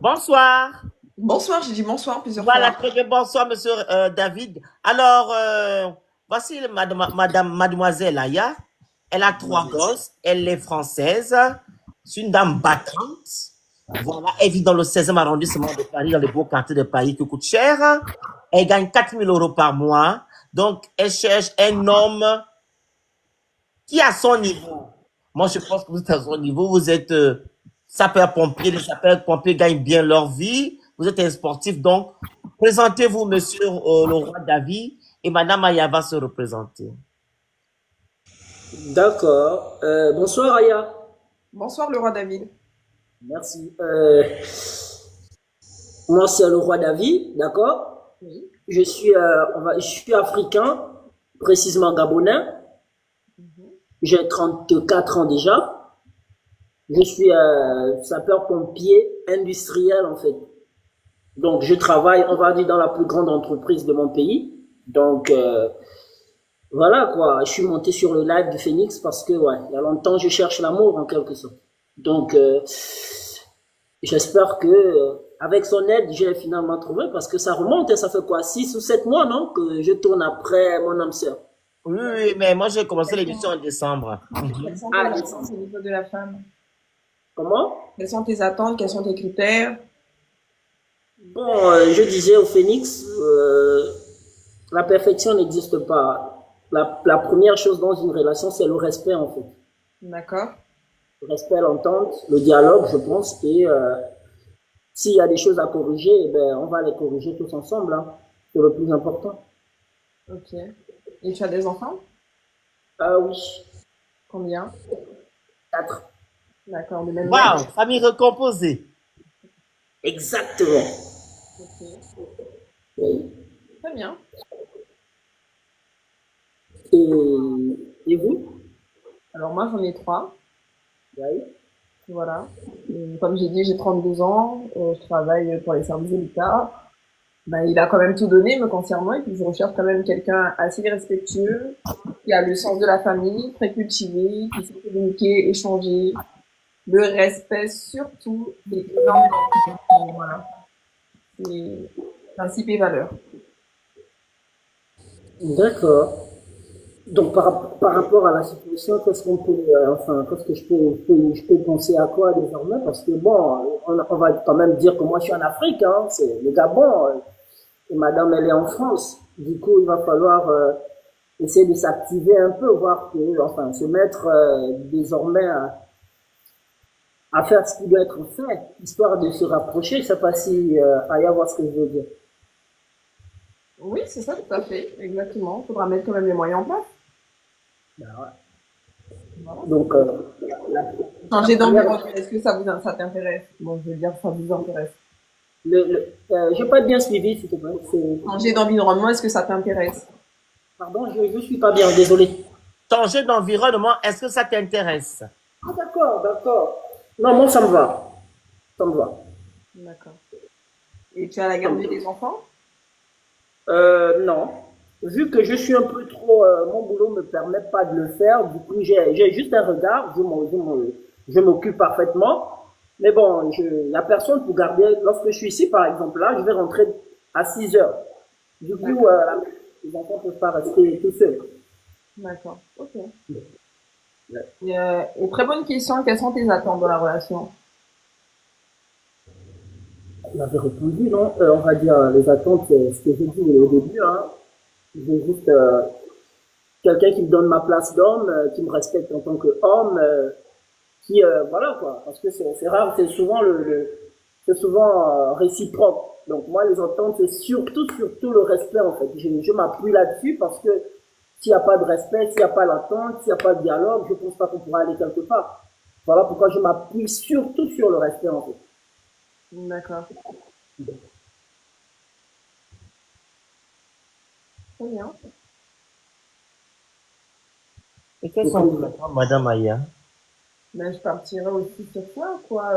Bonsoir. Bonsoir, j'ai dit bonsoir plusieurs Voilà, fois. très bien. Bonsoir, monsieur David. Alors, voici mademoiselle Aya. Elle a trois gosses. Elle est française. C'est une dame battante. Voilà, elle vit dans le 16e arrondissement de Paris, dans les beaux quartiers de Paris qui coûtent cher. Elle gagne 4 000 € par mois. Donc, elle cherche un homme qui est à son niveau. Moi, je pense que vous êtes à son niveau. Vous êtes sapeur-pompier. Les sapeurs-pompiers gagnent bien leur vie. Vous êtes un sportif. Donc, présentez-vous, monsieur le roi David, et madame Aya va se représenter. D'accord. Bonsoir Aya. Bonsoir le roi David. Merci. Moi c'est le roi David, d'accord. Oui. Je suis africain, précisément gabonais. Mhm. J'ai 34 ans déjà. Je suis sapeur-pompier industriel en fait. Donc je travaille, on va dire, dans la plus grande entreprise de mon pays. Donc voilà quoi. Je suis monté sur le live du Phoenix parce que ouais, il y a longtemps je cherche l'amour en quelque sorte. Donc j'espère que avec son aide, j'ai finalement trouvé parce que ça remonte, et ça fait quoi, 6 ou 7 mois, non, que je tourne après mon âme sœur. Oui, oui, mais moi, j'ai commencé Quelles l'émission sont, en décembre. quelles sont tes Ah, attentes décembre. au niveau de la femme? Comment? Quelles sont tes attentes? Quels sont tes critères? Bon, je disais au Phoenix, la perfection n'existe pas. La première chose dans une relation, c'est le respect en fait. D'accord. Le respect, l'entente, le dialogue, je pense. Et s'il y a des choses à corriger, eh ben, on va les corriger tous ensemble, hein. C'est le plus important. Ok. Et tu as des enfants? Ah oui, Combien? 4. D'accord, de même Waouh, mère? famille recomposée. Exactement. Ok. Oui. Très bien. Et vous? Alors moi j'en ai trois. Oui. Voilà. Comme j'ai dit, j'ai 32 ans. Je travaille pour les services de l'État. Ben, il a quand même tout donné me concernant et puis je recherche quand même quelqu'un assez respectueux, qui a le sens de la famille, très cultivé, qui sait communiquer, échanger, le respect surtout et voilà, c'est principe et valeur. D'accord. Donc, par rapport à la situation, qu'est-ce qu'on peut, enfin, qu'est-ce que je peux penser à quoi désormais? Parce que bon, on va quand même dire que moi je suis en Afrique, hein, c'est le Gabon, et madame elle est en France. Du coup, il va falloir essayer de s'activer un peu, voir que, enfin, se mettre désormais à faire ce qui doit être fait, histoire de se rapprocher. Je sais pas si, à y avoir ce que je veux dire. Oui, c'est ça, tout à fait, exactement. Il faudra mettre quand même les moyens en place. Ben, ouais. Voilà. Donc, la Changer première, d'environnement, est-ce que ça t'intéresse? Bon, je veux dire, ça vous intéresse. j'ai pas bien suivi, s'il te plaît. Changer d'environnement, est-ce que ça t'intéresse? Pardon, je suis pas bien, désolé. Changer d'environnement, est-ce que ça t'intéresse? Ah, d'accord, d'accord. Non, moi, ça me va. Ça me va. D'accord. Et tu as la Ça garde me va. des enfants? Non. Vu que je suis un peu trop, mon boulot me permet pas de le faire, du coup, j'ai juste un regard, je m'occupe parfaitement. Mais bon, il y a personne pour garder, lorsque je suis ici, par exemple, là, je vais rentrer à 6 heures. Du coup, D'accord. les enfants peuvent pas rester tout seuls. D'accord. Ok. Et très bonne question. Quelles sont tes attentes dans la relation? On avait répondu, non? On va dire les attentes, ce que j'ai dit au début, hein. J'ai juste quelqu'un qui me donne ma place d'homme, qui me respecte en tant qu'homme, qui voilà quoi, parce que c'est rare, c'est souvent c'est souvent réciproque. Donc moi les attentes c'est surtout le respect en fait. Je m'appuie là-dessus parce que s'il n'y a pas de respect, s'il n'y a pas l'attente, s'il n'y a pas de dialogue, je pense pas qu'on pourra aller quelque part. Voilà pourquoi je m'appuie surtout sur le respect en fait. D'accord. Très bien. Et quelles Et sont puis, vos attentes, madame Aya? Ben, je partirai aussi sur ça, quoi.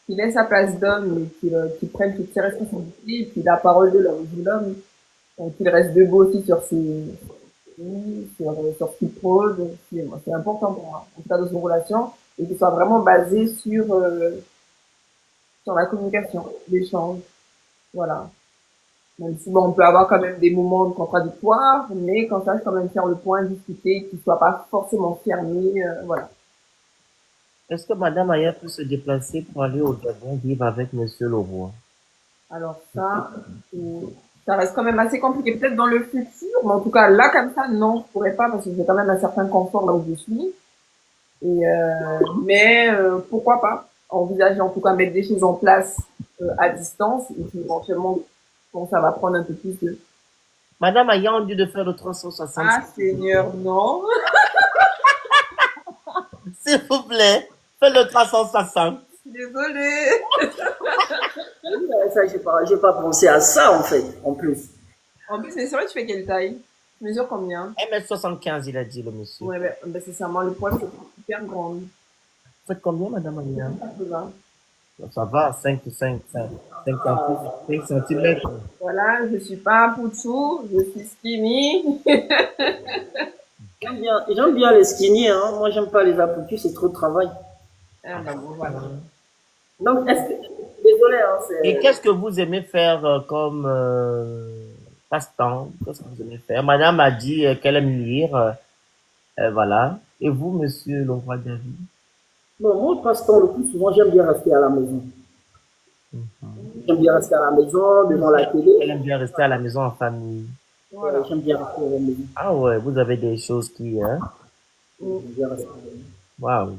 Qu'il ait sa place d'homme et qu'il prenne toutes ses responsabilités et puis la parole de l'homme. De l'homme, qu'il reste debout aussi sur sur ce qu'il prône. C'est important pour moi, en tout cas dans une relation, et qu'il soit vraiment basé sur la communication, l'échange. Voilà. Même si, bon, on peut avoir quand même des moments contradictoires, mais qu'on sache quand même faire le point, discuter, qu'il soit pas forcément fermé, voilà. Est-ce que Madame Aya peut se déplacer pour aller au Gabon vivre avec Monsieur Leroy? Alors ça reste quand même assez compliqué. Peut-être dans le futur, mais en tout cas, là, comme ça, non, je pourrais pas, parce que j'ai quand même un certain confort là où je suis. Mais pourquoi pas envisager en tout cas mettre des choses en place à distance et puis éventuellement quand ça va prendre un peu plus de Madame Aya, on dit de faire le 360. ah Seigneur non. S'il vous plaît, faites le 360. Désolée. Ça, j'ai pas pensé à ça, en fait, en plus. En plus mais c'est vrai tu fais quelle taille? Tu mesures combien? 1m75, il a dit le monsieur. Ouais ben c'est ça, moi le poids c'est super grande. Vous faites combien, Madame Aya? 80. Ça va, 5 centimètres. Voilà, je suis pas un poutou, je suis skinny. J'aime bien les skinny, hein. Moi, j'aime pas les apoutis, c'est trop de travail. Ah ben bon voilà. Donc, désolé, hein, Et qu'est-ce que vous aimez faire comme passe-temps? Qu'est-ce que vous aimez faire? Madame a dit qu'elle aime lire. Voilà. Et vous, monsieur le roi David? non, moi, passe-temps, le plus souvent, j'aime bien rester à la maison. J'aime bien rester à la maison, devant la Elle télé. aime bien rester à la maison en famille. Voilà. J'aime bien rester à la maison. Ah ouais, vous avez des choses qui... Hein? J'aime bien rester à la maison. Waouh.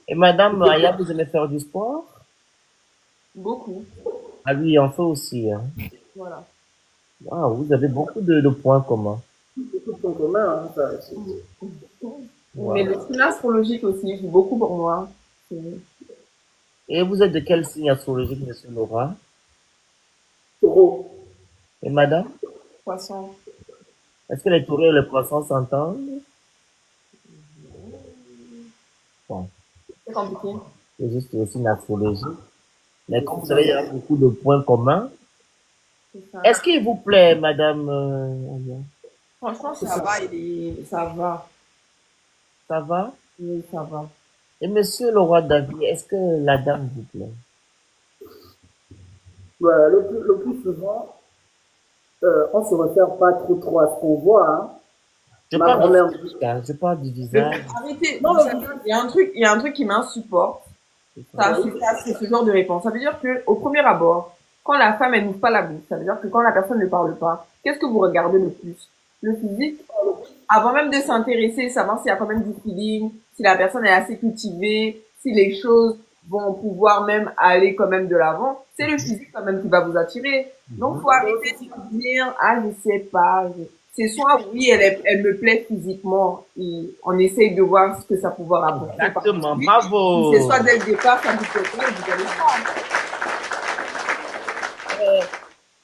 Et Madame Aya, vous aimez faire du sport? Beaucoup. Ah oui, on fait aussi. Hein. Voilà. Waouh, vous avez beaucoup de points communs. C'est tout en commun, hein, ça, Wow. Mais le signe astrologique aussi joue beaucoup pour moi. C'est Et vous êtes de quel signe astrologique, monsieur Laura? Taureau. Et madame? poisson. Est-ce que les taureaux et les poissons s'entendent? Bon, C'est compliqué. c'est juste le signe astrologique. Mais comme vous savez, il y a beaucoup de points communs. C'est ça. Est-ce qu'il vous plaît, madame Aya? Franchement, ça va, ça va. Ça va? Oui, ça va. Et monsieur le roi David, est-ce que la dame vous plaît? Ouais, le plus souvent, on se réfère pas trop à ce qu'on voit, hein. Je Ma parle grand-mère. du visage, je parle du visage. Arrêtez. Non, Vous savez, il y a un truc qui m'insupporte. C'est ce genre de réponse. Ça veut dire que, au premier abord, quand la femme, elle n'ouvre pas la bouche, ça veut dire que quand la personne ne parle pas, qu'est-ce que vous regardez le plus? Le physique? Avant même de s'intéresser, savoir s'il y a quand même du feeling, si la personne est assez cultivée, si les choses vont pouvoir même aller quand même de l'avant, c'est le physique quand même qui va vous attirer. Donc, faut arrêter de se dire, ah, je sais pas. C'est soit, oui, elle me plaît physiquement et on essaye de voir ce que ça pourra apporter. Exactement, bravo. C'est soit dès le départ, ça vous plaît pas et vous allez prendre.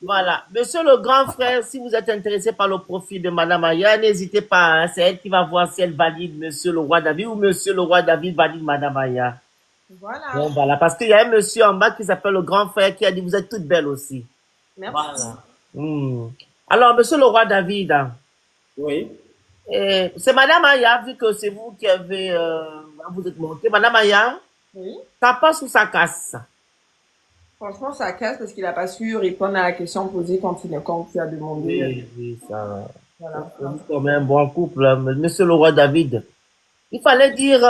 Voilà. Monsieur le grand frère, si vous êtes intéressé par le profil de Madame Aya, n'hésitez pas. Hein. C'est elle qui va voir si elle valide Monsieur le roi David ou Monsieur le roi David valide Madame Aya. Voilà. Bon, voilà. Parce qu'il y a un monsieur en bas qui s'appelle le grand frère qui a dit vous êtes toute belle aussi. Merci. Voilà. Alors, Monsieur le roi David, hein, Oui. c'est Madame Aya, vu que c'est vous qui avez, vous êtes monté. Madame Aya, Oui. ça passe ou ça casse? Franchement, ça casse parce qu'il a pas su répondre à la question posée quand tu as demandé. Oui, ça. Voilà. C'est comme un bon couple, hein. Monsieur le roi David. Il fallait dire,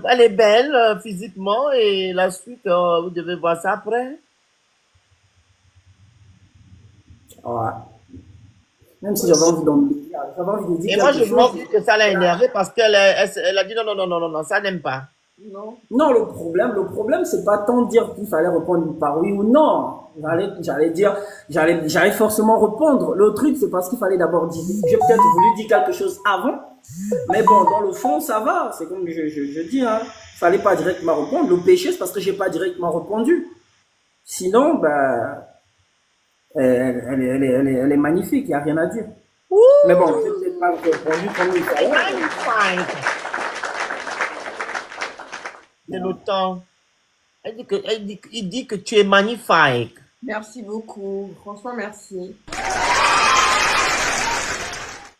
elle est belle physiquement et la suite, vous devez voir ça après. Ouais. Même si j'avais envie j'avais envie de dire Et moi, quelque je pense chose. que ça l'a énervé parce elle a dit non, ça n'aime pas. Non. Non, le problème, c'est pas tant dire qu'il fallait répondre par oui ou non. J'allais forcément répondre. Le truc, c'est parce qu'il fallait d'abord dire, j'ai peut-être voulu dire quelque chose avant. Mais bon, dans le fond, ça va. C'est comme je dis, hein. Fallait pas directement répondre. Le péché, c'est parce que j'ai pas directement répondu. Sinon, ben, elle est magnifique. Il y a rien à dire. Mais bon, j'ai peut-être pas répondu comme il fallait. Magnifique. C'est le temps. Il dit que tu es magnifique. Merci beaucoup. Franchement, merci.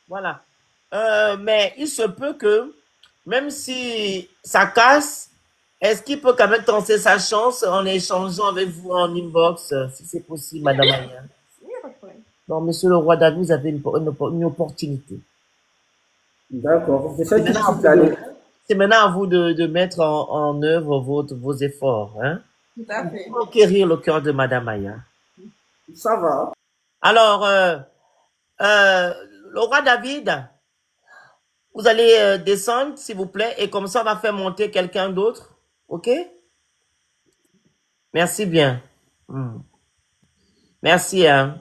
Voilà. Mais il se peut que, même si ça casse, Est-ce qu'il peut quand même tenter sa chance en échangeant avec vous en inbox, si c'est possible, Madame Aya? Il n'y a pas de problème. Donc, Monsieur le roi David, vous avez une opportunité. D'accord. Je C'est fais tout de maintenant à suite vous aller. c'est maintenant à vous de mettre en œuvre vos efforts, hein, Tout à fait. pour conquérir le cœur de Madame Aya. Ça va. Alors, le roi David, vous allez descendre, s'il vous plaît, et comme ça, on va faire monter quelqu'un d'autre. OK? Merci bien. Hmm. Merci, hein.